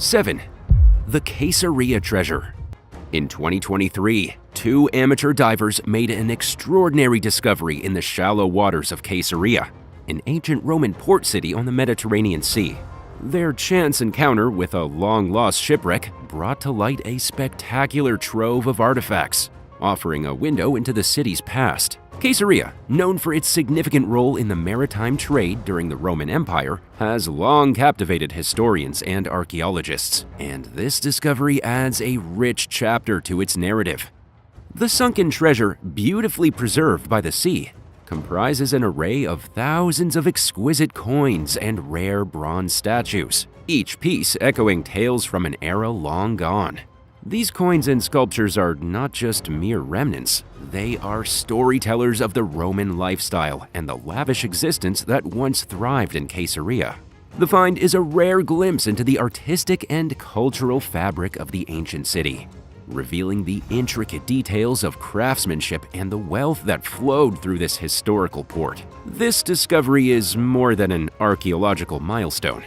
7. The Queseria Treasure. In 2023, 2 amateur divers made an extraordinary discovery in the shallow waters of Queseria, an ancient Roman port city on the Mediterranean Sea. Their chance encounter with a long-lost shipwreck brought to light a spectacular trove of artifacts, offering a window into the city's past. Queseria, known for its significant role in the maritime trade during the Roman Empire, has long captivated historians and archaeologists, and this discovery adds a rich chapter to its narrative. The sunken treasure, beautifully preserved by the sea, comprises an array of thousands of exquisite coins and rare bronze statues, each piece echoing tales from an era long gone. These coins and sculptures are not just mere remnants, they are storytellers of the Roman lifestyle and the lavish existence that once thrived in Queseria. The find is a rare glimpse into the artistic and cultural fabric of the ancient city, revealing the intricate details of craftsmanship and the wealth that flowed through this historical port. This discovery is more than an archaeological milestone.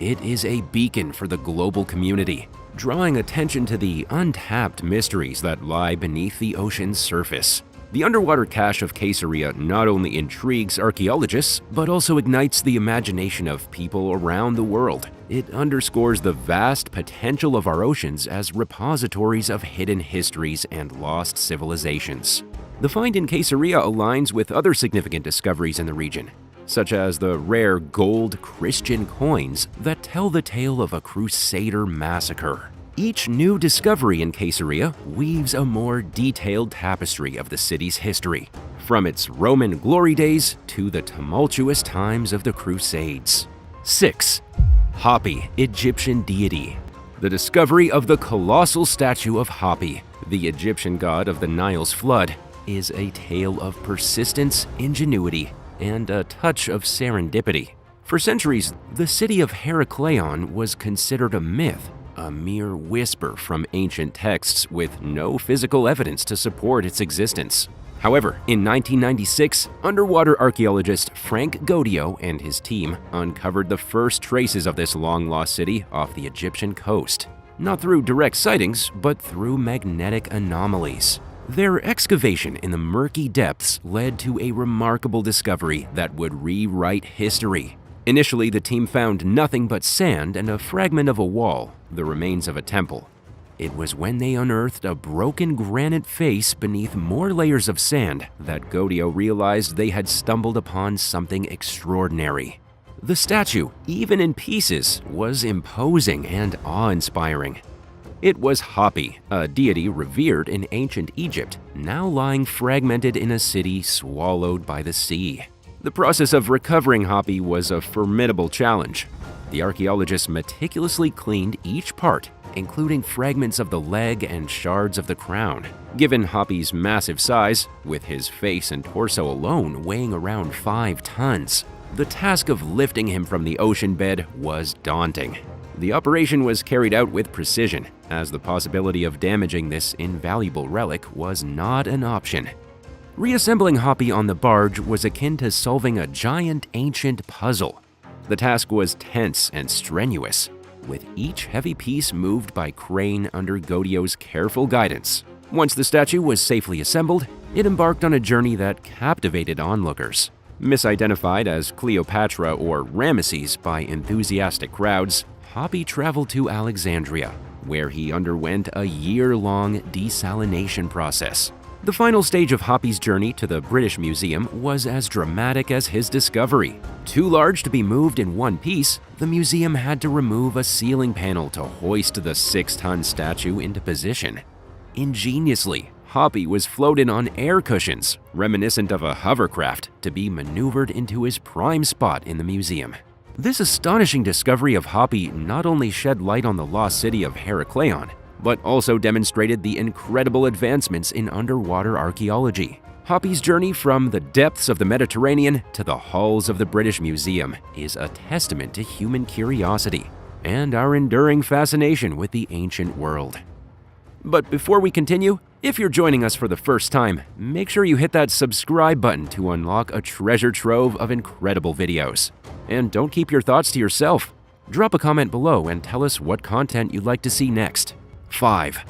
It is a beacon for the global community, drawing attention to the untapped mysteries that lie beneath the ocean's surface. The underwater cache of Queseria not only intrigues archaeologists, but also ignites the imagination of people around the world. It underscores the vast potential of our oceans as repositories of hidden histories and lost civilizations. The find in Queseria aligns with other significant discoveries in the region, such as the rare gold Christian coins that tell the tale of a Crusader massacre. Each new discovery in Queseria weaves a more detailed tapestry of the city's history, from its Roman glory days to the tumultuous times of the Crusades. 6. Hoppy, Egyptian deity. The discovery of the colossal statue of Hoppy, the Egyptian god of the Nile's flood, is a tale of persistence, ingenuity, and a touch of serendipity. For centuries, the city of Herakleion was considered a myth, a mere whisper from ancient texts with no physical evidence to support its existence. However, in 1996, underwater archaeologist Frank Gaudio and his team uncovered the first traces of this long-lost city off the Egyptian coast, not through direct sightings, but through magnetic anomalies. Their excavation in the murky depths led to a remarkable discovery that would rewrite history. Initially, the team found nothing but sand and a fragment of a wall, the remains of a temple. It was when they unearthed a broken granite face beneath more layers of sand that Gaudio realized they had stumbled upon something extraordinary. The statue, even in pieces, was imposing and awe-inspiring. It was Hoppy, a deity revered in ancient Egypt, now lying fragmented in a city swallowed by the sea. The process of recovering Hoppy was a formidable challenge. The archaeologists meticulously cleaned each part, including fragments of the leg and shards of the crown. Given Hoppy's massive size, with his face and torso alone weighing around 5 tons, the task of lifting him from the ocean bed was daunting. The operation was carried out with precision, as the possibility of damaging this invaluable relic was not an option. Reassembling Hoppy on the barge was akin to solving a giant ancient puzzle. The task was tense and strenuous, with each heavy piece moved by crane under Gaudio's careful guidance. Once the statue was safely assembled, it embarked on a journey that captivated onlookers. Misidentified as Cleopatra or Ramesses by enthusiastic crowds, Hoppy traveled to Alexandria, where he underwent a year-long desalination process. The final stage of Hoppy's journey to the British Museum was as dramatic as his discovery. Too large to be moved in one piece, the museum had to remove a ceiling panel to hoist the 6-ton statue into position. Ingeniously, Hoppy was floated on air cushions, reminiscent of a hovercraft, to be maneuvered into his prime spot in the museum. This astonishing discovery of Hoppy not only shed light on the lost city of Herakleion, but also demonstrated the incredible advancements in underwater archaeology. Hoppy's journey from the depths of the Mediterranean to the halls of the British Museum is a testament to human curiosity and our enduring fascination with the ancient world. But before we continue, if you're joining us for the first time, make sure you hit that subscribe button to unlock a treasure trove of incredible videos. And don't keep your thoughts to yourself. Drop a comment below and tell us what content you'd like to see next. 5.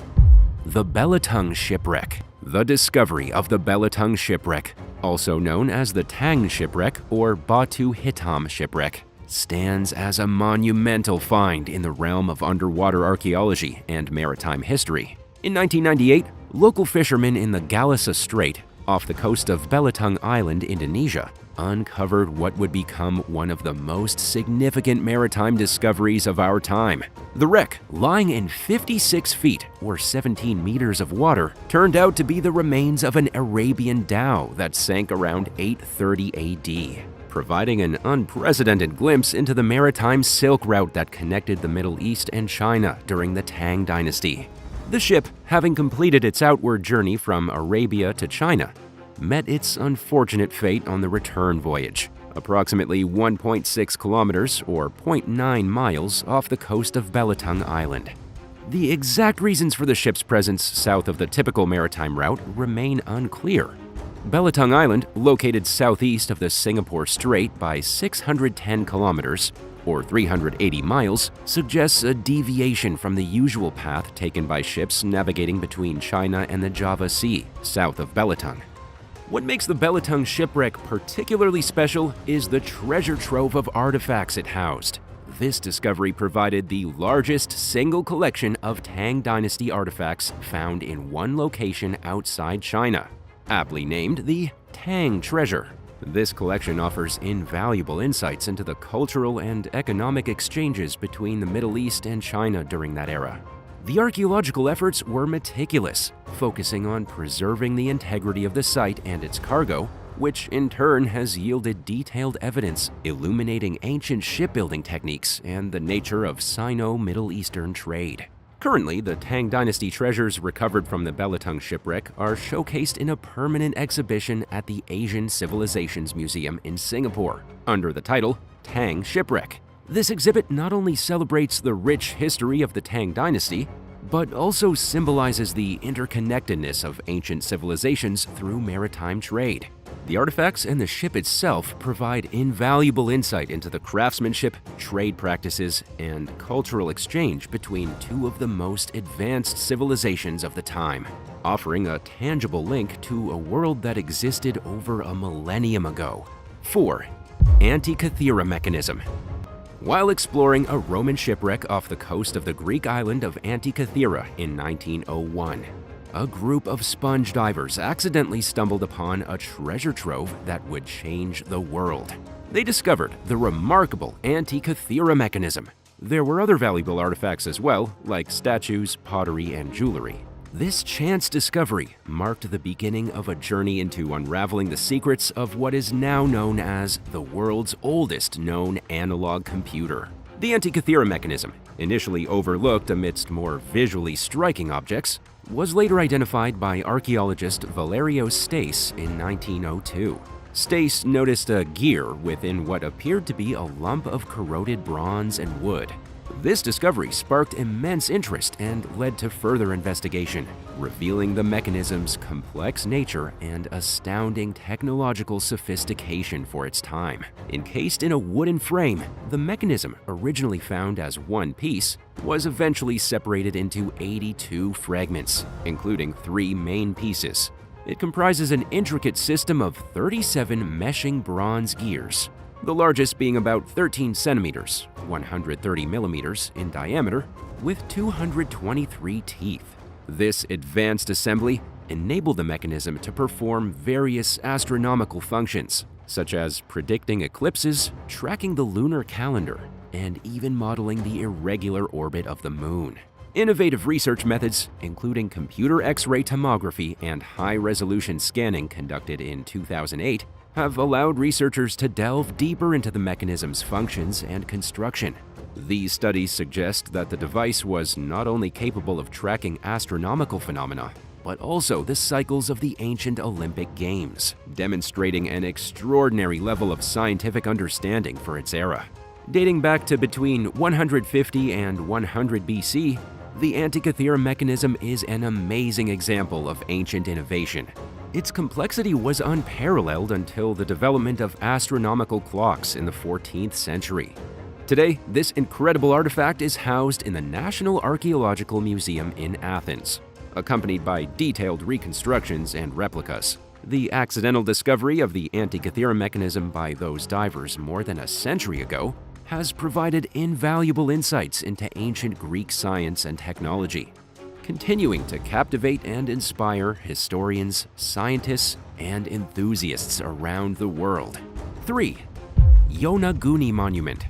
The Bellatong Shipwreck. The discovery of the Bellatong Shipwreck, also known as the Tang Shipwreck or Batu Hitam Shipwreck, stands as a monumental find in the realm of underwater archaeology and maritime history. In 1998, local fishermen in the Galasa Strait, off the coast of Bellatong Island, Indonesia, uncovered what would become one of the most significant maritime discoveries of our time. The wreck, lying in 56 feet or 17 meters of water, turned out to be the remains of an Arabian dhow that sank around 830 AD, providing an unprecedented glimpse into the maritime Silk Route that connected the Middle East and China during the Tang Dynasty. The ship, having completed its outward journey from Arabia to China, met its unfortunate fate on the return voyage, approximately 1.6 kilometers or 0.9 miles off the coast of Bellatong Island. The exact reasons for the ship's presence south of the typical maritime route remain unclear. Bellatong Island, located southeast of the Singapore Strait by 610 kilometers or 380 miles, suggests a deviation from the usual path taken by ships navigating between China and the Java Sea, south of Bellatong. What makes the Bellatong shipwreck particularly special is the treasure trove of artifacts it housed. This discovery provided the largest single collection of Tang Dynasty artifacts found in one location outside China, aptly named the Tang Treasure. This collection offers invaluable insights into the cultural and economic exchanges between the Middle East and China during that era. The archaeological efforts were meticulous, focusing on preserving the integrity of the site and its cargo, which in turn has yielded detailed evidence illuminating ancient shipbuilding techniques and the nature of Sino-Middle Eastern trade. Currently, the Tang Dynasty treasures recovered from the Bellatong shipwreck are showcased in a permanent exhibition at the Asian Civilizations Museum in Singapore, under the title Tang Shipwreck. This exhibit not only celebrates the rich history of the Tang Dynasty, but also symbolizes the interconnectedness of ancient civilizations through maritime trade. The artifacts and the ship itself provide invaluable insight into the craftsmanship, trade practices, and cultural exchange between two of the most advanced civilizations of the time, offering a tangible link to a world that existed over a millennium ago. 4. Antikythera mechanism. While exploring a Roman shipwreck off the coast of the Greek island of Antikythera in 1901, a group of sponge divers accidentally stumbled upon a treasure trove that would change the world. They discovered the remarkable Antikythera mechanism. There were other valuable artifacts as well, like statues, pottery, and jewelry. This chance discovery marked the beginning of a journey into unraveling the secrets of what is now known as the world's oldest known analog computer. The Antikythera mechanism, initially overlooked amidst more visually striking objects, was later identified by archaeologist Valerio Stace in 1902. Stace noticed a gear within what appeared to be a lump of corroded bronze and wood. This discovery sparked immense interest and led to further investigation, revealing the mechanism's complex nature and astounding technological sophistication for its time. Encased in a wooden frame, the mechanism, originally found as one piece, was eventually separated into 82 fragments, including 3 main pieces. It comprises an intricate system of 37 meshing bronze gears, the largest being about 13 centimeters, 130 millimeters in diameter, with 223 teeth. This advanced assembly enabled the mechanism to perform various astronomical functions, such as predicting eclipses, tracking the lunar calendar, and even modeling the irregular orbit of the moon. Innovative research methods, including computer X-ray tomography and high-resolution scanning conducted in 2008, have allowed researchers to delve deeper into the mechanism's functions and construction. These studies suggest that the device was not only capable of tracking astronomical phenomena, but also the cycles of the ancient Olympic Games, demonstrating an extraordinary level of scientific understanding for its era. Dating back to between 150 and 100 BC, the Antikythera mechanism is an amazing example of ancient innovation. Its complexity was unparalleled until the development of astronomical clocks in the 14th century. Today, this incredible artifact is housed in the National Archaeological Museum in Athens, accompanied by detailed reconstructions and replicas. The accidental discovery of the Antikythera mechanism by those divers more than a century ago has provided invaluable insights into ancient Greek science and technology, continuing to captivate and inspire historians, scientists, and enthusiasts around the world. 3. Yonaguni Monument.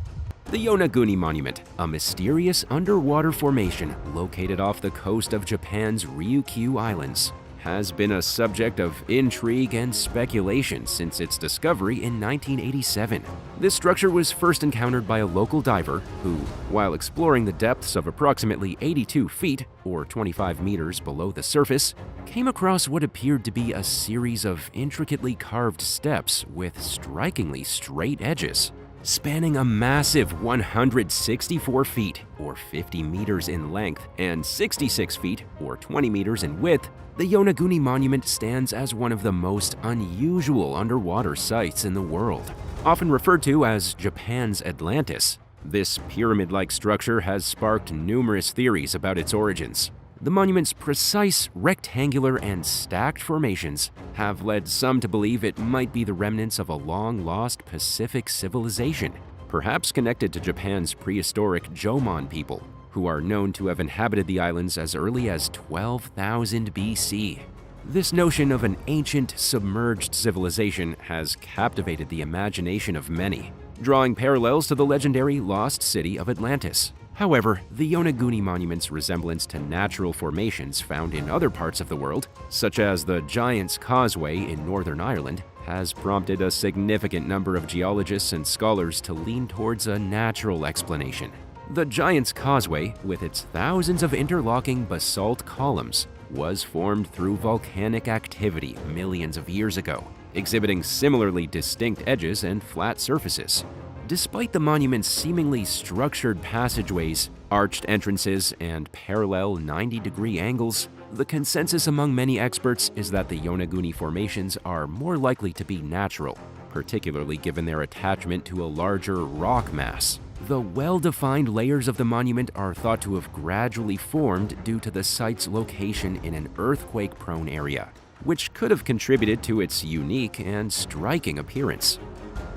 The Yonaguni Monument, a mysterious underwater formation located off the coast of Japan's Ryukyu Islands, has been a subject of intrigue and speculation since its discovery in 1987. This structure was first encountered by a local diver who, while exploring the depths of approximately 82 feet, or 25 meters below the surface, came across what appeared to be a series of intricately carved steps with strikingly straight edges. Spanning a massive 164 feet, or 50 meters in length, and 66 feet, or 20 meters in width, the Yonaguni Monument stands as one of the most unusual underwater sites in the world. Often referred to as Japan's Atlantis, this pyramid-like structure has sparked numerous theories about its origins. The monument's precise, rectangular, and stacked formations have led some to believe it might be the remnants of a long-lost Pacific civilization, perhaps connected to Japan's prehistoric Jomon people, who are known to have inhabited the islands as early as 12,000 BC. This notion of an ancient, submerged civilization has captivated the imagination of many, drawing parallels to the legendary lost city of Atlantis. However, the Yonaguni Monument's resemblance to natural formations found in other parts of the world, such as the Giant's Causeway in Northern Ireland, has prompted a significant number of geologists and scholars to lean towards a natural explanation. The Giant's Causeway, with its thousands of interlocking basalt columns, was formed through volcanic activity millions of years ago, exhibiting similarly distinct edges and flat surfaces. Despite the monument's seemingly structured passageways, arched entrances, and parallel 90-degree angles, the consensus among many experts is that the Yonaguni formations are more likely to be natural, particularly given their attachment to a larger rock mass. The well-defined layers of the monument are thought to have gradually formed due to the site's location in an earthquake-prone area, which could have contributed to its unique and striking appearance.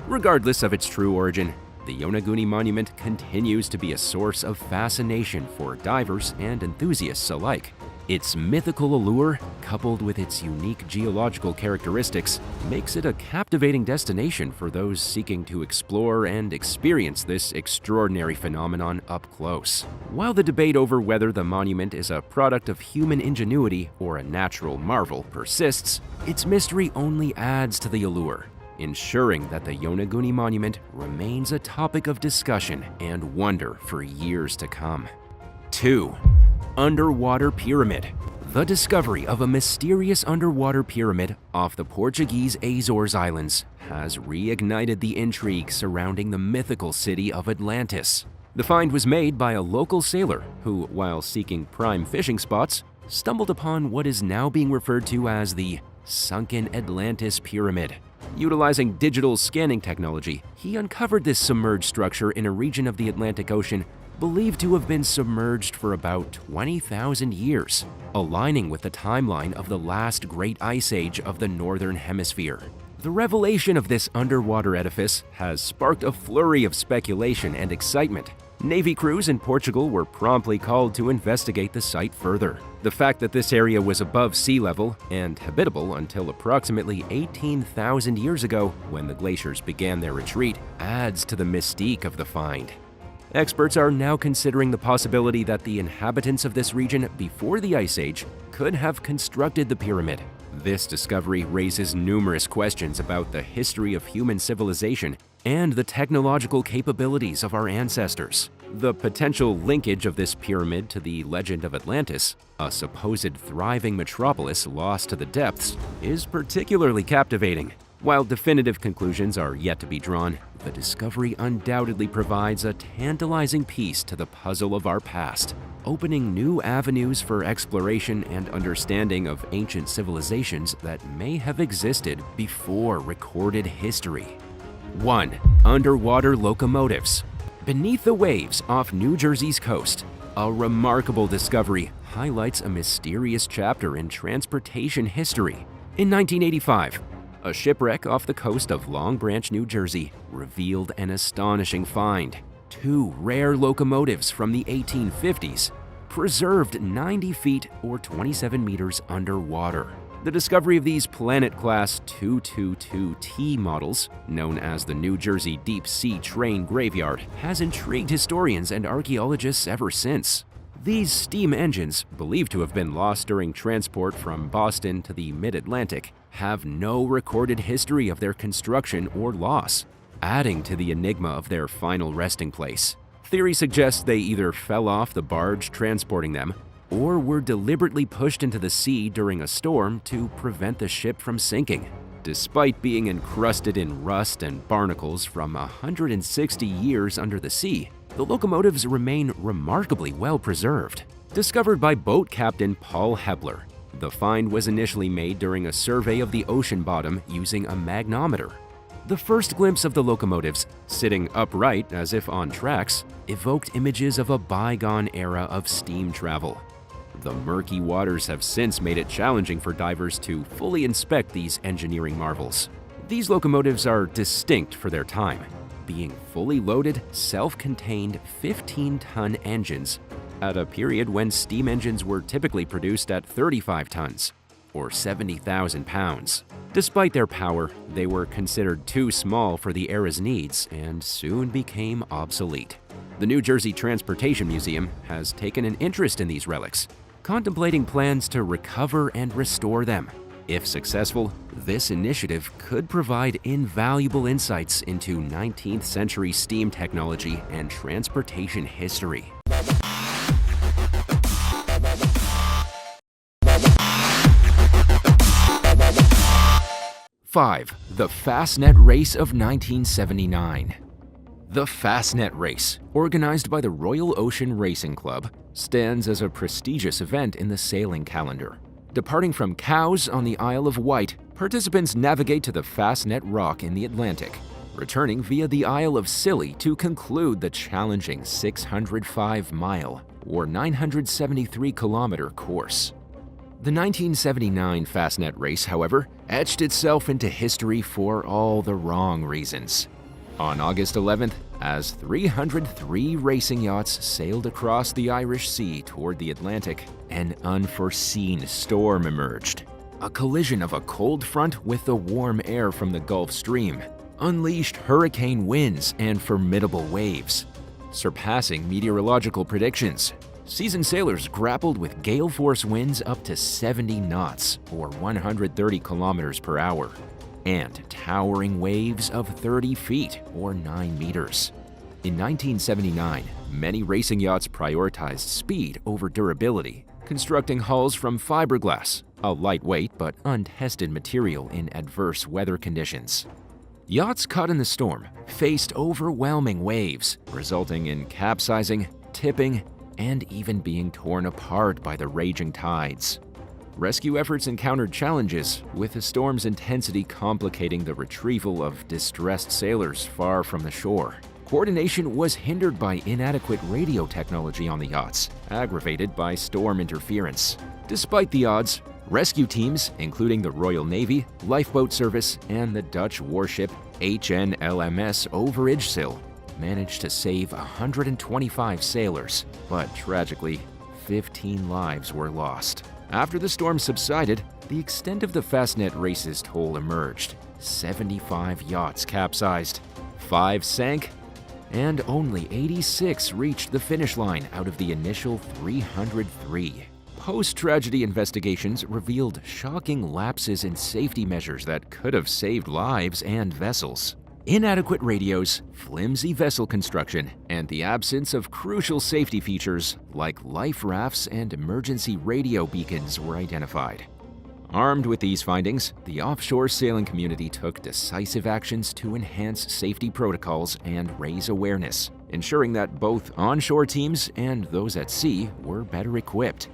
Regardless of its true origin, the Yonaguni Monument continues to be a source of fascination for divers and enthusiasts alike. Its mythical allure, coupled with its unique geological characteristics, makes it a captivating destination for those seeking to explore and experience this extraordinary phenomenon up close. While the debate over whether the monument is a product of human ingenuity or a natural marvel persists, its mystery only adds to the allure, ensuring that the Yonaguni Monument remains a topic of discussion and wonder for years to come. 2. Underwater Pyramid. The discovery of a mysterious underwater pyramid off the Portuguese Azores Islands has reignited the intrigue surrounding the mythical city of Atlantis. The find was made by a local sailor who, while seeking prime fishing spots, stumbled upon what is now being referred to as the Sunken Atlantis Pyramid. Utilizing digital scanning technology, he uncovered this submerged structure in a region of the Atlantic Ocean believed to have been submerged for about 20,000 years, aligning with the timeline of the last great ice age of the Northern Hemisphere. The revelation of this underwater edifice has sparked a flurry of speculation and excitement. Navy crews in Portugal were promptly called to investigate the site further. The fact that this area was above sea level and habitable until approximately 18,000 years ago, when the glaciers began their retreat, adds to the mystique of the find. Experts are now considering the possibility that the inhabitants of this region before the Ice Age could have constructed the pyramid. This discovery raises numerous questions about the history of human civilization and the technological capabilities of our ancestors. The potential linkage of this pyramid to the legend of Atlantis, a supposed thriving metropolis lost to the depths, is particularly captivating. While definitive conclusions are yet to be drawn, the discovery undoubtedly provides a tantalizing piece to the puzzle of our past, opening new avenues for exploration and understanding of ancient civilizations that may have existed before recorded history. 1. Underwater locomotives. Beneath the waves off New Jersey's coast, a remarkable discovery highlights a mysterious chapter in transportation history. In 1985, a shipwreck off the coast of Long Branch, New Jersey, revealed an astonishing find. Two rare locomotives from the 1850s, preserved 90 feet or 27 meters underwater. The discovery of these Planet-class 222T models, known as the New Jersey Deep Sea Train Graveyard, has intrigued historians and archaeologists ever since. These steam engines, believed to have been lost during transport from Boston to the mid-Atlantic, have no recorded history of their construction or loss, adding to the enigma of their final resting place. Theory suggests they either fell off the barge transporting them or were deliberately pushed into the sea during a storm to prevent the ship from sinking. Despite being encrusted in rust and barnacles from 160 years under the sea, the locomotives remain remarkably well preserved. Discovered by boat captain Paul Hebler, the find was initially made during a survey of the ocean bottom using a magnometer. The first glimpse of the locomotives, sitting upright as if on tracks, evoked images of a bygone era of steam travel. The murky waters have since made it challenging for divers to fully inspect these engineering marvels. These locomotives are distinct for their time, being fully loaded, self-contained 15-ton engines at a period when steam engines were typically produced at 35 tons, or 70,000 pounds. Despite their power, they were considered too small for the era's needs and soon became obsolete. The New Jersey Transportation Museum has taken an interest in these relics, contemplating plans to recover and restore them. If successful, this initiative could provide invaluable insights into 19th century steam technology and transportation history. Five, the FastNet Race of 1979. The FastNet Race, organized by the Royal Ocean Racing Club, stands as a prestigious event in the sailing calendar. Departing from Cowes on the Isle of Wight, participants navigate to the FastNet Rock in the Atlantic, returning via the Isle of Scilly to conclude the challenging 605-mile or 973-kilometer course. The 1979 FastNet Race, however, etched itself into history for all the wrong reasons. On August 11th, as 303 racing yachts sailed across the Irish Sea toward the Atlantic, an unforeseen storm emerged. A collision of a cold front with the warm air from the Gulf Stream unleashed hurricane winds and formidable waves, surpassing meteorological predictions. Seasoned sailors grappled with gale-force winds up to 70 knots, or 130 kilometers per hour, and towering waves of 30 feet, or 9 meters. In 1979, many racing yachts prioritized speed over durability, constructing hulls from fiberglass, a lightweight but untested material in adverse weather conditions. Yachts caught in the storm faced overwhelming waves, resulting in capsizing, tipping, and even being torn apart by the raging tides. Rescue efforts encountered challenges, with the storm's intensity complicating the retrieval of distressed sailors far from the shore. Coordination was hindered by inadequate radio technology on the yachts, aggravated by storm interference. Despite the odds, rescue teams, including the Royal Navy, Lifeboat Service, and the Dutch warship HNLMS Overijssel, managed to save 125 sailors, but tragically, 15 lives were lost. After the storm subsided, the extent of the FastNet Race's toll emerged. 75 yachts capsized, 5 sank, and only 86 reached the finish line out of the initial 303. Post-tragedy investigations revealed shocking lapses in safety measures that could have saved lives and vessels. Inadequate radios, flimsy vessel construction, and the absence of crucial safety features like life rafts and emergency radio beacons were identified. Armed with these findings, the offshore sailing community took decisive actions to enhance safety protocols and raise awareness, ensuring that both onshore teams and those at sea were better equipped.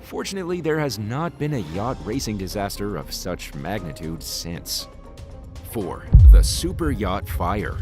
Fortunately, there has not been a yacht racing disaster of such magnitude since. 4. The Super Yacht Fire.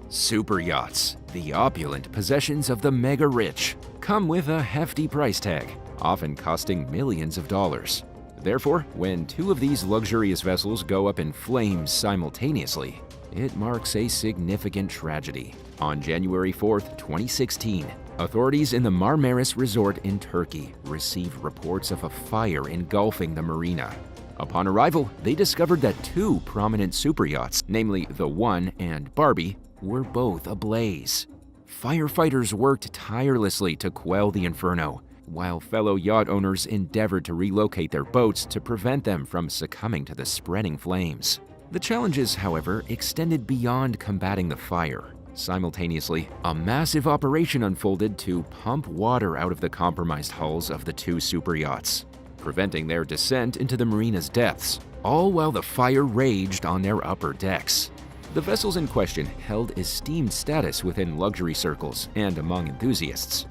Super yachts, the opulent possessions of the mega-rich, come with a hefty price tag, often costing millions of dollars. Therefore, when two of these luxurious vessels go up in flames simultaneously, it marks a significant tragedy. On January 4, 2016, authorities in the Marmaris resort in Turkey received reports of a fire engulfing the marina. Upon arrival, they discovered that two prominent superyachts, namely the One and Barbie, were both ablaze. Firefighters worked tirelessly to quell the inferno, while fellow yacht owners endeavored to relocate their boats to prevent them from succumbing to the spreading flames. The challenges, however, extended beyond combating the fire. Simultaneously, a massive operation unfolded to pump water out of the compromised hulls of the two superyachts, preventing their descent into the marina's depths, all while the fire raged on their upper decks. The vessels in question held esteemed status within luxury circles and among enthusiasts.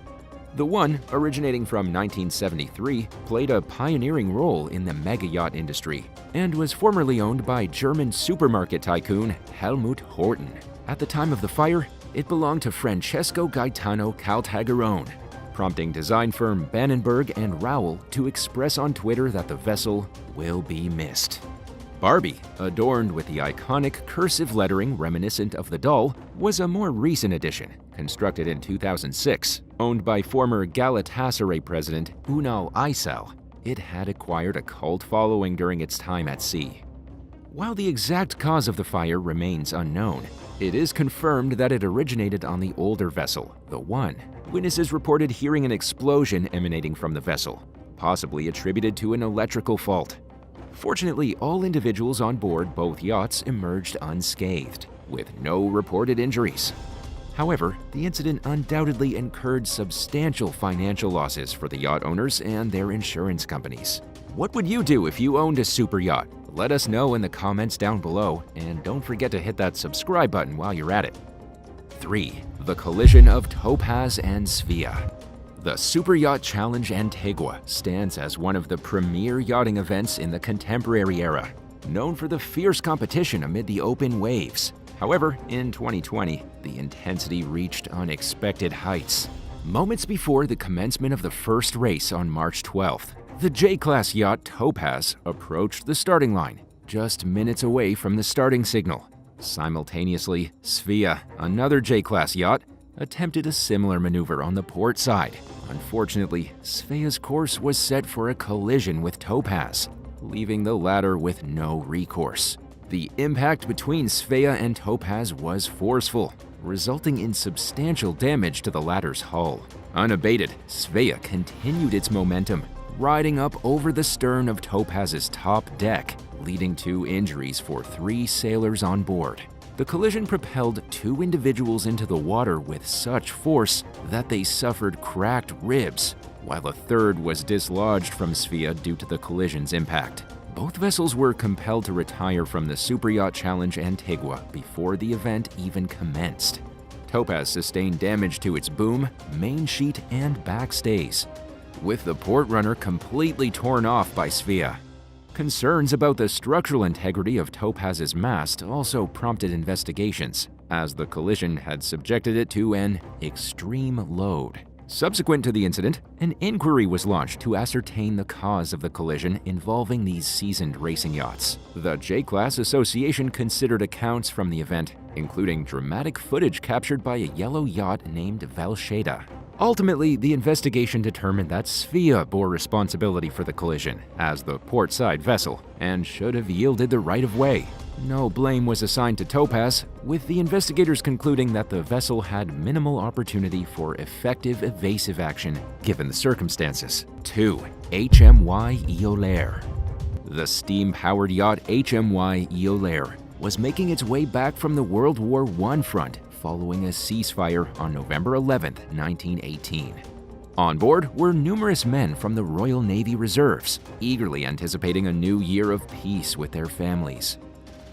The One, originating from 1973, played a pioneering role in the mega yacht industry and was formerly owned by German supermarket tycoon Helmut Horten. At the time of the fire, it belonged to Francesco Gaetano Caltagirone, prompting design firm Bannenberg and Rowell to express on Twitter that the vessel will be missed. Barbie, adorned with the iconic cursive lettering reminiscent of the doll, was a more recent addition, constructed in 2006. Owned by former Galatasaray president Ünal Aysal, it had acquired a cult following during its time at sea. While the exact cause of the fire remains unknown, it is confirmed that it originated on the older vessel, the One. Witnesses reported hearing an explosion emanating from the vessel, possibly attributed to an electrical fault. Fortunately, all individuals on board both yachts emerged unscathed, with no reported injuries. However, the incident undoubtedly incurred substantial financial losses for the yacht owners and their insurance companies. What would you do if you owned a super yacht? Let us know in the comments down below, and don't forget to hit that subscribe button while you're at it. 3. The collision of Topaz and Svea. The Super Yacht Challenge Antigua stands as one of the premier yachting events in the contemporary era, known for the fierce competition amid the open waves. However, in 2020, the intensity reached unexpected heights. Moments before the commencement of the first race on March 12th, the J-class yacht Topaz approached the starting line, just minutes away from the starting signal. Simultaneously, Svea, another J-class yacht, attempted a similar maneuver on the port side. Unfortunately, Svea's course was set for a collision with Topaz, leaving the latter with no recourse. The impact between Svea and Topaz was forceful, resulting in substantial damage to the latter's hull. Unabated, Svea continued its momentum, riding up over the stern of Topaz's top deck, leading to injuries for 3 sailors on board. The collision propelled 2 individuals into the water with such force that they suffered cracked ribs, while a third was dislodged from Svea due to the collision's impact. Both vessels were compelled to retire from the Super Yacht Challenge Antigua before the event even commenced. Topaz sustained damage to its boom, main sheet, and backstays, with the port runner completely torn off by Svea. Concerns about the structural integrity of Topaz's mast also prompted investigations, as the collision had subjected it to an extreme load. Subsequent to the incident, an inquiry was launched to ascertain the cause of the collision involving these seasoned racing yachts. The J-Class Association considered accounts from the event, including dramatic footage captured by a yellow yacht named Velsheda. Ultimately, the investigation determined that Svea bore responsibility for the collision as the port-side vessel and should have yielded the right-of-way. No blame was assigned to Topaz, with the investigators concluding that the vessel had minimal opportunity for effective evasive action given the circumstances. 2. HMY Iolaire. The steam-powered yacht HMY Iolaire was making its way back from the World War I front following a ceasefire on November 11, 1918. On board were numerous men from the Royal Navy Reserves, eagerly anticipating a new year of peace with their families.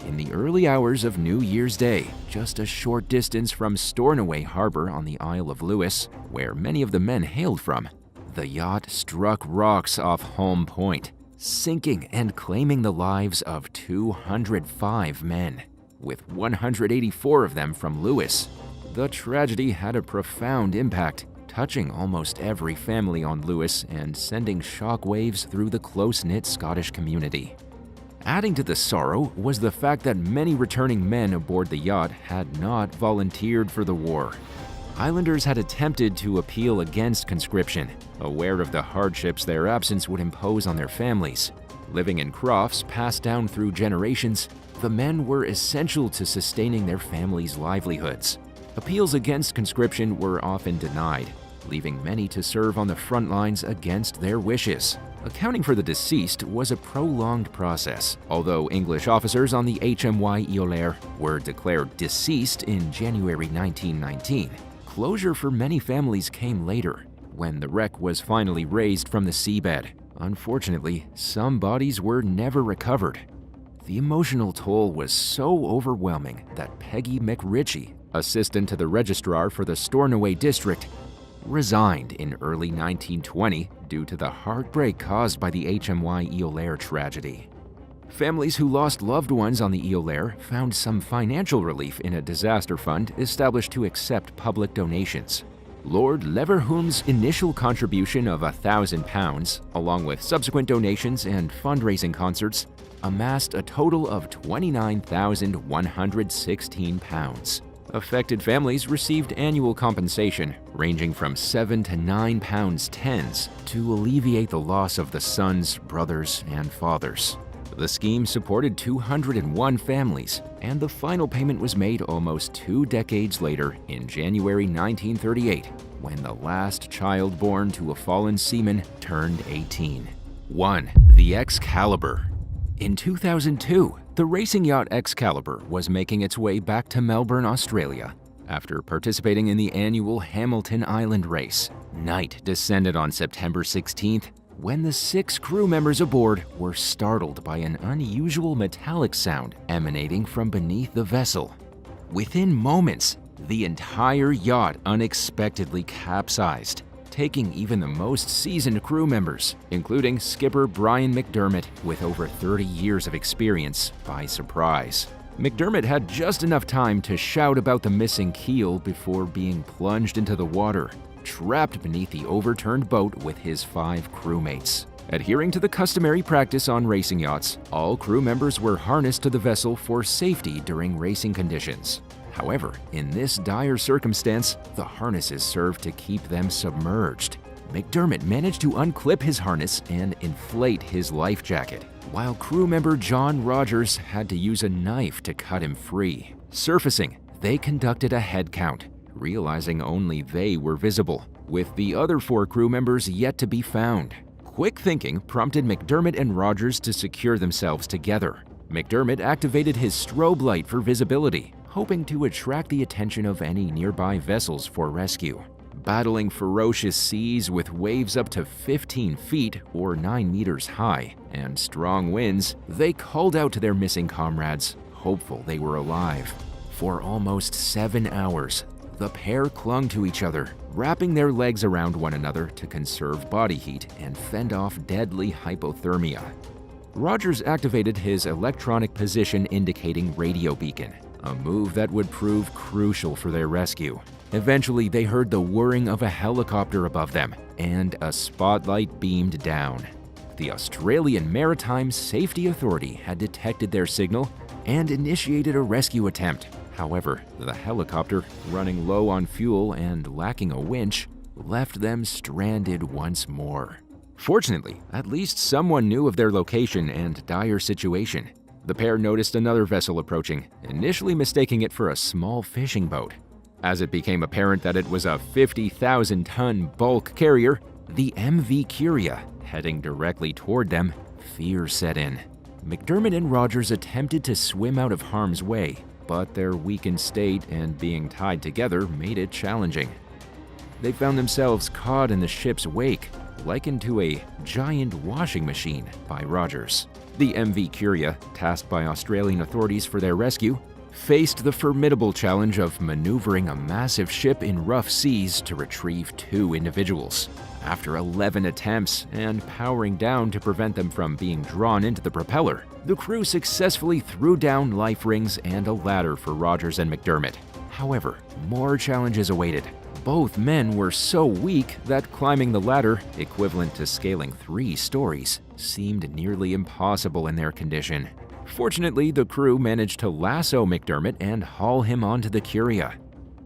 In the early hours of New Year's Day, just a short distance from Stornoway Harbor on the Isle of Lewis, where many of the men hailed from, the yacht struck rocks off Home Point, sinking and claiming the lives of 205 men. with 184 of them from Lewis. The tragedy had a profound impact, touching almost every family on Lewis and sending shockwaves through the close-knit Scottish community. Adding to the sorrow was the fact that many returning men aboard the yacht had not volunteered for the war. Islanders had attempted to appeal against conscription, aware of the hardships their absence would impose on their families. Living in crofts passed down through generations, the men were essential to sustaining their families' livelihoods. Appeals against conscription were often denied, leaving many to serve on the front lines against their wishes. Accounting for the deceased was a prolonged process, although English officers on the HMY Iolaire were declared deceased in January 1919. Closure for many families came later, when the wreck was finally raised from the seabed. Unfortunately, some bodies were never recovered. The emotional toll was so overwhelming that Peggy McRitchie, assistant to the registrar for the Stornoway district, resigned in early 1920 due to the heartbreak caused by the HMY Iolaire tragedy. Families who lost loved ones on the Iolaire found some financial relief in a disaster fund established to accept public donations. Lord Leverhulme's initial contribution of £1,000, along with subsequent donations and fundraising concerts, amassed a total of £29,116. Affected families received annual compensation ranging from £7 to £9.10 to alleviate the loss of the sons, brothers, and fathers. The scheme supported 201 families, and the final payment was made almost 2 decades later in January 1938, when the last child born to a fallen seaman turned 18. 1. The Excalibur. In 2002, the racing yacht Excalibur was making its way back to Melbourne, Australia. After participating in the annual Hamilton Island race, night descended on September 16th when the 6 crew members aboard were startled by an unusual metallic sound emanating from beneath the vessel. Within moments, the entire yacht unexpectedly capsized, taking even the most seasoned crew members, including skipper Brian McDermott with over 30 years of experience, by surprise. McDermott had just enough time to shout about the missing keel before being plunged into the water, trapped beneath the overturned boat with his 5 crewmates. Adhering to the customary practice on racing yachts, all crew members were harnessed to the vessel for safety during racing conditions. However, in this dire circumstance, the harnesses served to keep them submerged. McDermott managed to unclip his harness and inflate his life jacket, while crew member John Rogers had to use a knife to cut him free. Surfacing, they conducted a head count, realizing only they were visible, with the other 4 crew members yet to be found. Quick thinking prompted McDermott and Rogers to secure themselves together. McDermott activated his strobe light for visibility, hoping to attract the attention of any nearby vessels for rescue. Battling ferocious seas with waves up to 15 feet or 9 meters high and strong winds, they called out to their missing comrades, hopeful they were alive. For almost 7 hours, the pair clung to each other, wrapping their legs around one another to conserve body heat and fend off deadly hypothermia. Rogers activated his electronic position indicating radio beacon, a move that would prove crucial for their rescue. Eventually, they heard the whirring of a helicopter above them, and a spotlight beamed down. The Australian Maritime Safety Authority had detected their signal and initiated a rescue attempt. However, the helicopter, running low on fuel and lacking a winch, left them stranded once more. Fortunately, at least someone knew of their location and dire situation. The pair noticed another vessel approaching, initially mistaking it for a small fishing boat. As it became apparent that it was a 50,000-ton bulk carrier, the MV Curia, heading directly toward them, fear set in. McDermott and Rogers attempted to swim out of harm's way, but their weakened state and being tied together made it challenging. They found themselves caught in the ship's wake, likened to a giant washing machine by Rogers. The MV Curia, tasked by Australian authorities for their rescue, faced the formidable challenge of maneuvering a massive ship in rough seas to retrieve 2 individuals. After 11 attempts and powering down to prevent them from being drawn into the propeller, the crew successfully threw down life rings and a ladder for Rogers and McDermott. However, more challenges awaited. Both men were so weak that climbing the ladder, equivalent to scaling 3 stories, seemed nearly impossible in their condition. Fortunately, the crew managed to lasso McDermott and haul him onto the Queseria.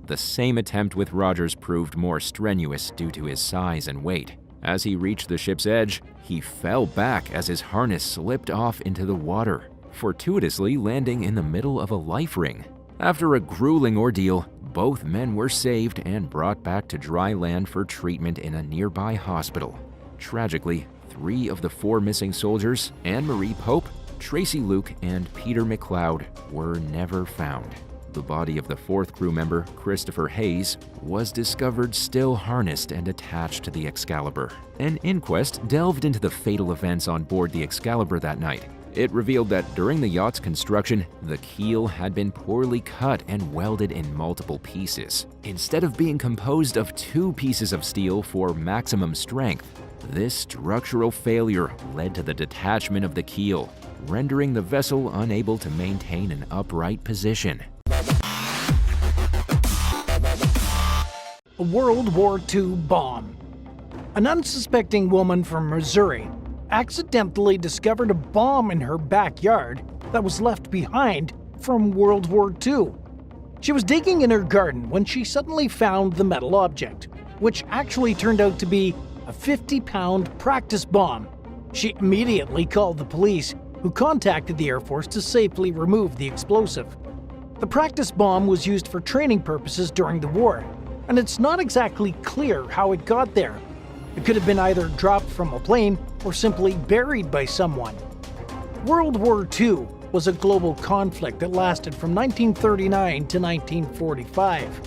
The same attempt with Rogers proved more strenuous due to his size and weight. As he reached the ship's edge, he fell back as his harness slipped off into the water, fortuitously landing in the middle of a life ring. After a grueling ordeal, both men were saved and brought back to dry land for treatment in a nearby hospital. Tragically, 3 of the 4 missing soldiers, Anne-Marie Pope, Tracy Luke, and Peter McLeod, were never found. The body of the 4th crew member, Christopher Hayes, was discovered still harnessed and attached to the Excalibur. An inquest delved into the fatal events on board the Excalibur that night. It revealed that during the yacht's construction, the keel had been poorly cut and welded in multiple pieces. Instead of being composed of 2 pieces of steel for maximum strength, this structural failure led to the detachment of the keel, rendering the vessel unable to maintain an upright position. A World War II bomb. An unsuspecting woman from Missouri accidentally discovered a bomb in her backyard that was left behind from World War II. She was digging in her garden when she suddenly found the metal object, which actually turned out to be a 50-pound practice bomb. She immediately called the police, who contacted the Air Force to safely remove the explosive. The practice bomb was used for training purposes during the war, and it's not exactly clear how it got there. It could have been either dropped from a plane or simply buried by someone. World War II was a global conflict that lasted from 1939 to 1945.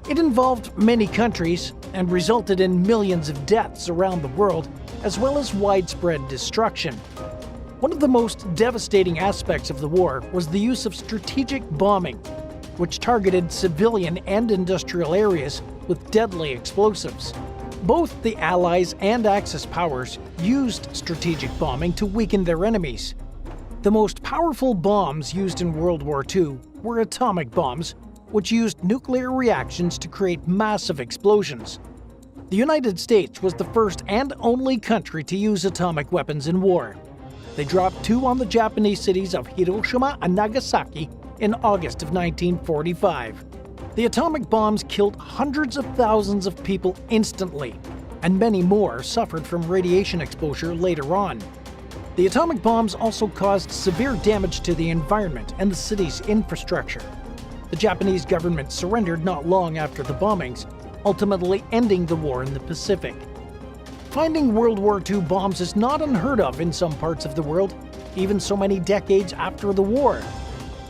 It involved many countries and resulted in millions of deaths around the world, as well as widespread destruction. One of the most devastating aspects of the war was the use of strategic bombing, which targeted civilian and industrial areas with deadly explosives. Both the Allies and Axis powers used strategic bombing to weaken their enemies. The most powerful bombs used in World War II were atomic bombs, which used nuclear reactions to create massive explosions. The United States was the first and only country to use atomic weapons in war. They dropped 2 on the Japanese cities of Hiroshima and Nagasaki in August of 1945. The atomic bombs killed hundreds of thousands of people instantly, and many more suffered from radiation exposure later on. The atomic bombs also caused severe damage to the environment and the city's infrastructure. The Japanese government surrendered not long after the bombings, ultimately ending the war in the Pacific. Finding World War II bombs is not unheard of in some parts of the world, even so many decades after the war.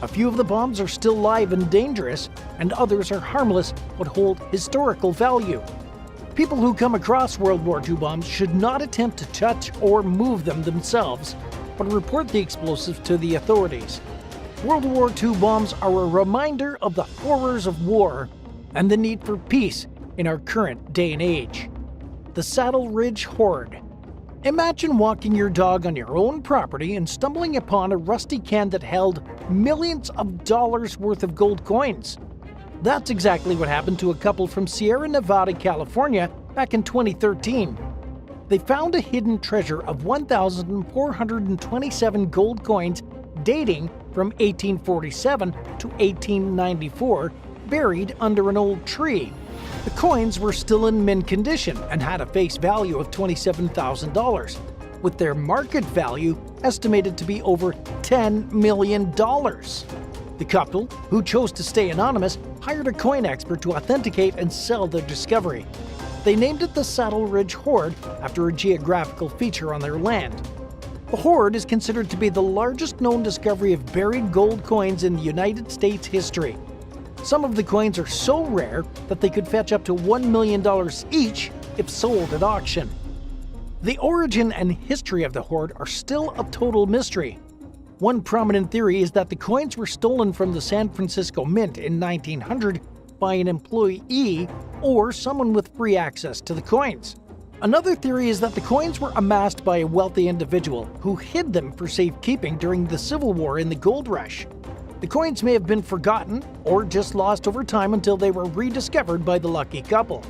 A few of the bombs are still live and dangerous, and others are harmless but hold historical value. People who come across World War II bombs should not attempt to touch or move them themselves, but report the explosives to the authorities. World War II bombs are a reminder of the horrors of war and the need for peace in our current day and age. The Saddle Ridge Hoard. Imagine walking your dog on your own property and stumbling upon a rusty can that held millions of dollars worth of gold coins. That's exactly what happened to a couple from Sierra Nevada, California back in 2013. They found a hidden treasure of 1,427 gold coins dating from 1847 to 1894, buried under an old tree. The coins were still in mint condition and had a face value of $27,000, with their market value estimated to be over $10 million. The couple, who chose to stay anonymous, hired a coin expert to authenticate and sell their discovery. They named it the Saddle Ridge Hoard after a geographical feature on their land. The Hoard is considered to be the largest known discovery of buried gold coins in the United States history. Some of the coins are so rare that they could fetch up to $1 million each if sold at auction. The origin and history of the Hoard are still a total mystery. One prominent theory is that the coins were stolen from the San Francisco Mint in 1900 by an employee or someone with free access to the coins. Another theory is that the coins were amassed by a wealthy individual who hid them for safekeeping during the Civil War in the gold rush. The coins may have been forgotten or just lost over time until they were rediscovered by the lucky couple.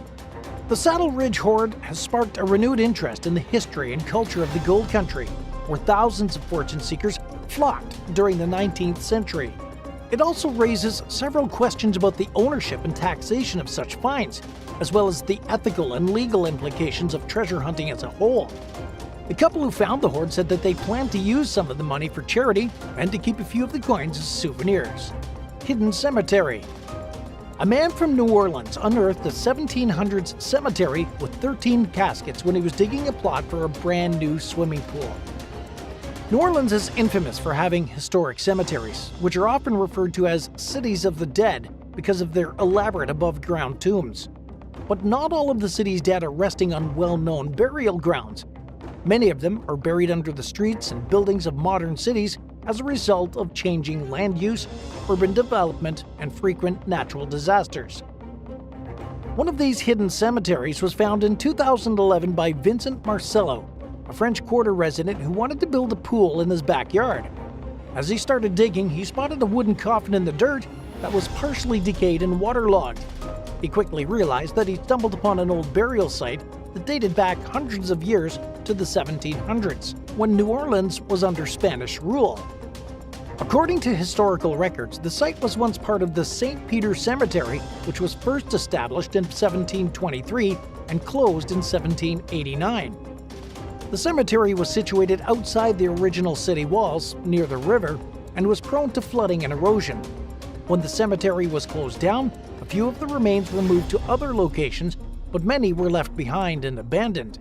The Saddle Ridge Hoard has sparked a renewed interest in the history and culture of the gold country, where thousands of fortune seekers flocked during the 19th century. It also raises several questions about the ownership and taxation of such finds, as well as the ethical and legal implications of treasure hunting as a whole. The couple who found the hoard said that they planned to use some of the money for charity and to keep a few of the coins as souvenirs. Hidden Cemetery. A man from New Orleans unearthed a 1700s cemetery with 13 caskets when he was digging a plot for a brand new swimming pool. New Orleans is infamous for having historic cemeteries, which are often referred to as cities of the dead because of their elaborate above-ground tombs. But not all of the city's dead are resting on well-known burial grounds. Many of them are buried under the streets and buildings of modern cities as a result of changing land use, urban development, and frequent natural disasters. One of these hidden cemeteries was found in 2011 by Vincent Marcello, a French Quarter resident who wanted to build a pool in his backyard. As he started digging, he spotted a wooden coffin in the dirt that was partially decayed and waterlogged. He quickly realized that he stumbled upon an old burial site that dated back hundreds of years to the 1700s, when New Orleans was under Spanish rule. According to historical records, the site was once part of the St. Peter Cemetery, which was first established in 1723 and closed in 1789. The cemetery was situated outside the original city walls, near the river, and was prone to flooding and erosion. When the cemetery was closed down, a few of the remains were moved to other locations, but many were left behind and abandoned.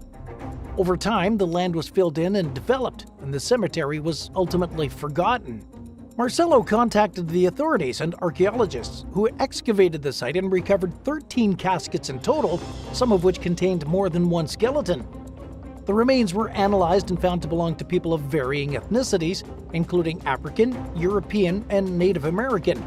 Over time, the land was filled in and developed, and the cemetery was ultimately forgotten. Marcello contacted the authorities and archaeologists, who excavated the site and recovered 13 caskets in total, some of which contained more than one skeleton. The remains were analyzed and found to belong to people of varying ethnicities, including African, European, and Native American.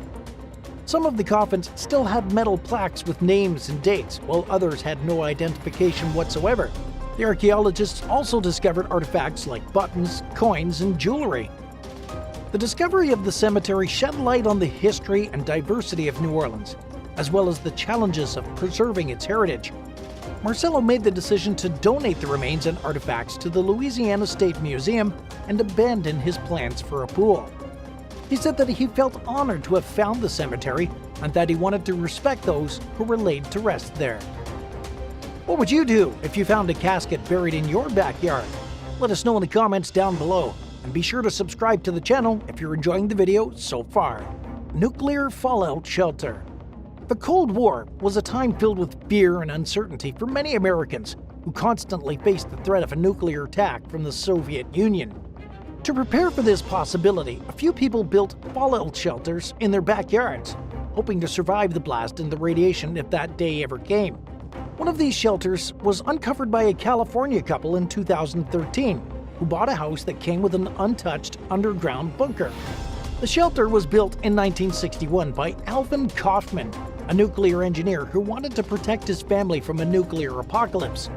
Some of the coffins still had metal plaques with names and dates, while others had no identification whatsoever. The archaeologists also discovered artifacts like buttons, coins, and jewelry. The discovery of the cemetery shed light on the history and diversity of New Orleans, as well as the challenges of preserving its heritage. Marcello made the decision to donate the remains and artifacts to the Louisiana State Museum and abandon his plans for a pool. He said that he felt honored to have found the cemetery and that he wanted to respect those who were laid to rest there. What would you do if you found a casket buried in your backyard? Let us know in the comments down below, and be sure to subscribe to the channel if you're enjoying the video so far. Nuclear Fallout Shelter. The Cold War was a time filled with fear and uncertainty for many Americans who constantly faced the threat of a nuclear attack from the Soviet Union. To prepare for this possibility, a few people built fallout shelters in their backyards, hoping to survive the blast and the radiation if that day ever came. One of these shelters was uncovered by a California couple in 2013, who bought a house that came with an untouched underground bunker. The shelter was built in 1961 by Alvin Kaufman, a nuclear engineer who wanted to protect his family from a nuclear apocalypse.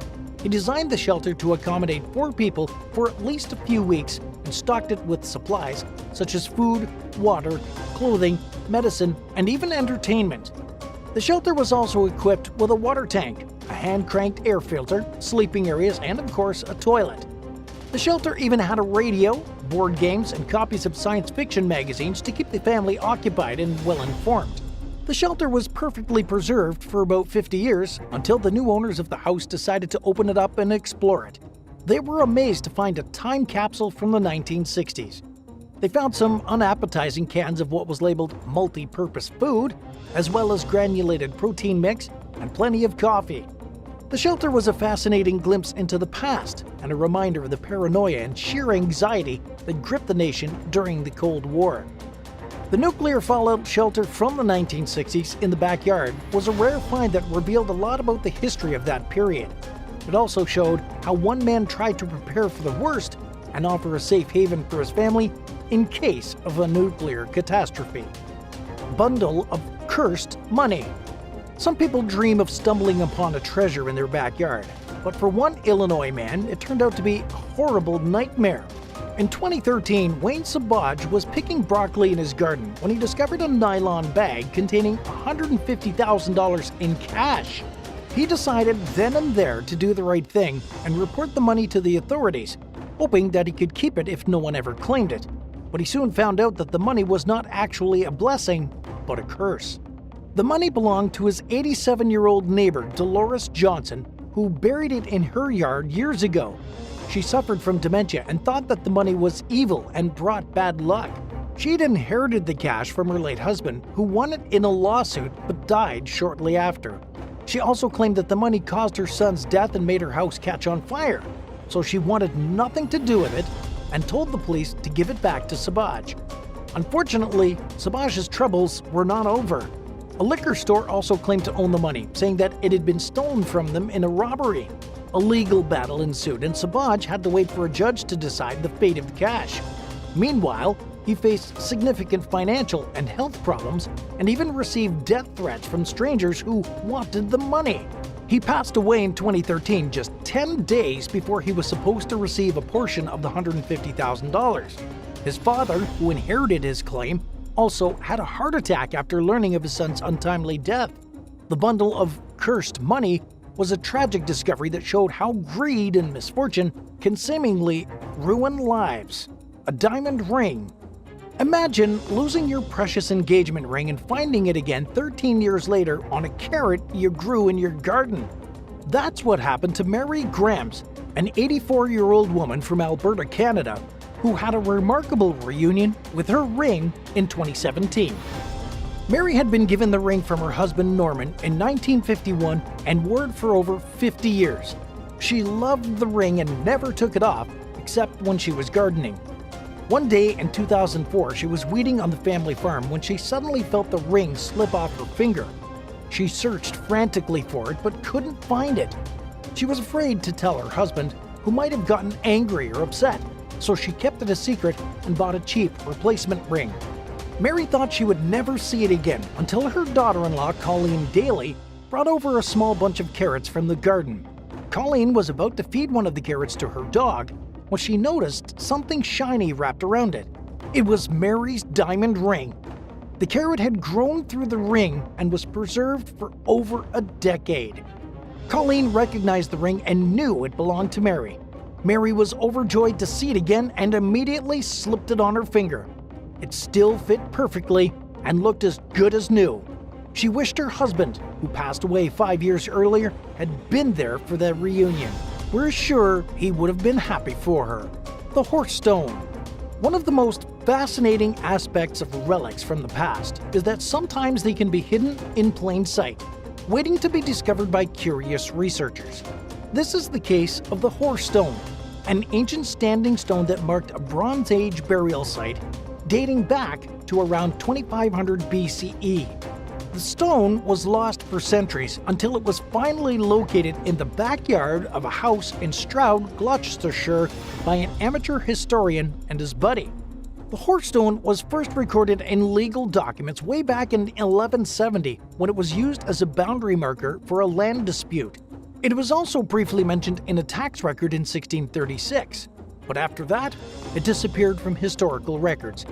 He designed the shelter to accommodate 4 people for at least a few weeks and stocked it with supplies such as food, water, clothing, medicine, and even entertainment. The shelter was also equipped with a water tank, a hand-cranked air filter, sleeping areas, and of course a toilet. The shelter even had a radio, board games, and copies of science fiction magazines to keep the family occupied and well-informed. The shelter was perfectly preserved for about 50 years until the new owners of the house decided to open it up and explore it. They were amazed to find a time capsule from the 1960s. They found some unappetizing cans of what was labeled multi-purpose food, as well as granulated protein mix and plenty of coffee. The shelter was a fascinating glimpse into the past and a reminder of the paranoia and sheer anxiety that gripped the nation during the Cold War. The nuclear fallout shelter from the 1960s in the backyard was a rare find that revealed a lot about the history of that period. It also showed how one man tried to prepare for the worst and offer a safe haven for his family, in case of a nuclear catastrophe. Bundle of cursed money. Some people dream of stumbling upon a treasure in their backyard, but for one Illinois man, it turned out to be a horrible nightmare. In 2013, Wayne Sabaj was picking broccoli in his garden when he discovered a nylon bag containing $150,000 in cash. He decided then and there to do the right thing and report the money to the authorities, hoping that he could keep it if no one ever claimed it. But he soon found out that the money was not actually a blessing, but a curse. The money belonged to his 87-year-old neighbor, Dolores Johnson, who buried it in her yard years ago. She suffered from dementia and thought that the money was evil and brought bad luck. She'd inherited the cash from her late husband, who won it in a lawsuit but died shortly after. She also claimed that the money caused her son's death and made her house catch on fire, so she wanted nothing to do with it and told the police to give it back to Sabaj. Unfortunately, Sabaj's troubles were not over. A liquor store also claimed to own the money, saying that it had been stolen from them in a robbery. A legal battle ensued, and Sabaj had to wait for a judge to decide the fate of the cash. Meanwhile, he faced significant financial and health problems and even received death threats from strangers who wanted the money. He passed away in 2013, just 10 days before he was supposed to receive a portion of the $150,000. His father, who inherited his claim, also had a heart attack after learning of his son's untimely death. The bundle of cursed money was a tragic discovery that showed how greed and misfortune can seemingly ruin lives. A diamond ring. Imagine losing your precious engagement ring and finding it again 13 years later on a carrot you grew in your garden. That's what happened to Mary Grams, an 84-year-old woman from Alberta, Canada, who had a remarkable reunion with her ring in 2017. Mary had been given the ring from her husband Norman in 1951 and wore it for over 50 years. She loved the ring and never took it off, except when she was gardening. One day in 2004, she was weeding on the family farm when she suddenly felt the ring slip off her finger. She searched frantically for it but couldn't find it. She was afraid to tell her husband, who might have gotten angry or upset, so she kept it a secret and bought a cheap replacement ring. Mary thought she would never see it again until her daughter-in-law, Colleen Daly, brought over a small bunch of carrots from the garden. Colleen was about to feed one of the carrots to her dog when she noticed something shiny wrapped around it. It was Mary's diamond ring. The carrot had grown through the ring and was preserved for over a decade. Colleen recognized the ring and knew it belonged to Mary. Mary was overjoyed to see it again and immediately slipped it on her finger. It still fit perfectly and looked as good as new. She wished her husband, who passed away 5 years earlier, had been there for the reunion. We're sure he would have been happy for her. The horse stone. One of the most fascinating aspects of relics from the past is that sometimes they can be hidden in plain sight, waiting to be discovered by curious researchers. This is the case of the horse stone, an ancient standing stone that marked a Bronze Age burial site dating back to around 2500 BCE. The stone was lost for centuries until it was finally located in the backyard of a house in Stroud, Gloucestershire by an amateur historian and his buddy. The horse stone was first recorded in legal documents way back in 1170 when it was used as a boundary marker for a land dispute. It was also briefly mentioned in a tax record in 1636, but after that, it disappeared from historical records.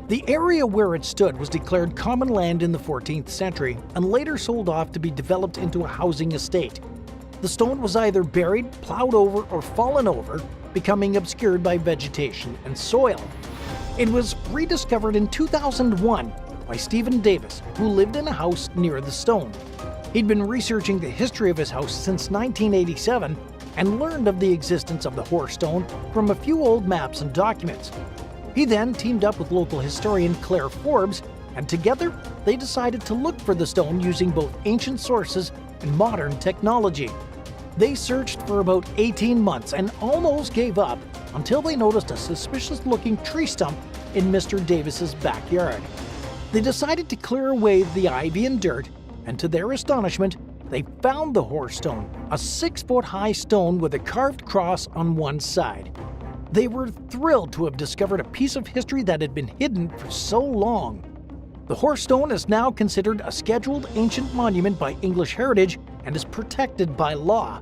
The area where it stood was declared common land in the 14th century and later sold off to be developed into a housing estate. The stone was either buried, plowed over, or fallen over, becoming obscured by vegetation and soil. It was rediscovered in 2001 by Stephen Davis, who lived in a house near the stone. He'd been researching the history of his house since 1987 and learned of the existence of the horse stone from a few old maps and documents. He then teamed up with local historian Claire Forbes, and together they decided to look for the stone using both ancient sources and modern technology. They searched for about 18 months and almost gave up until they noticed a suspicious-looking tree stump in Mr. Davis's backyard. They decided to clear away the ivy and dirt, and to their astonishment, they found the horse stone, a 6-foot-high stone with a carved cross on one side. They were thrilled to have discovered a piece of history that had been hidden for so long. The horse stone is now considered a scheduled ancient monument by English Heritage and is protected by law.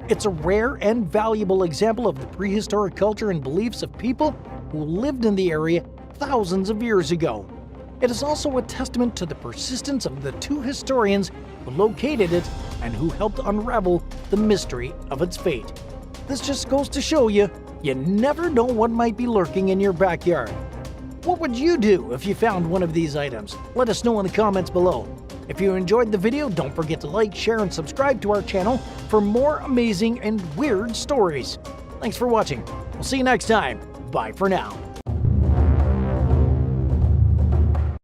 It's a rare and valuable example of the prehistoric culture and beliefs of people who lived in the area thousands of years ago. It is also a testament to the persistence of the two historians who located it and who helped unravel the mystery of its fate. This just goes to show you, you never know what might be lurking in your backyard. What would you do if you found one of these items? Let us know in the comments below. If you enjoyed the video, don't forget to like, share, and subscribe to our channel for more amazing and weird stories. Thanks for watching. We'll see you next time. Bye for now.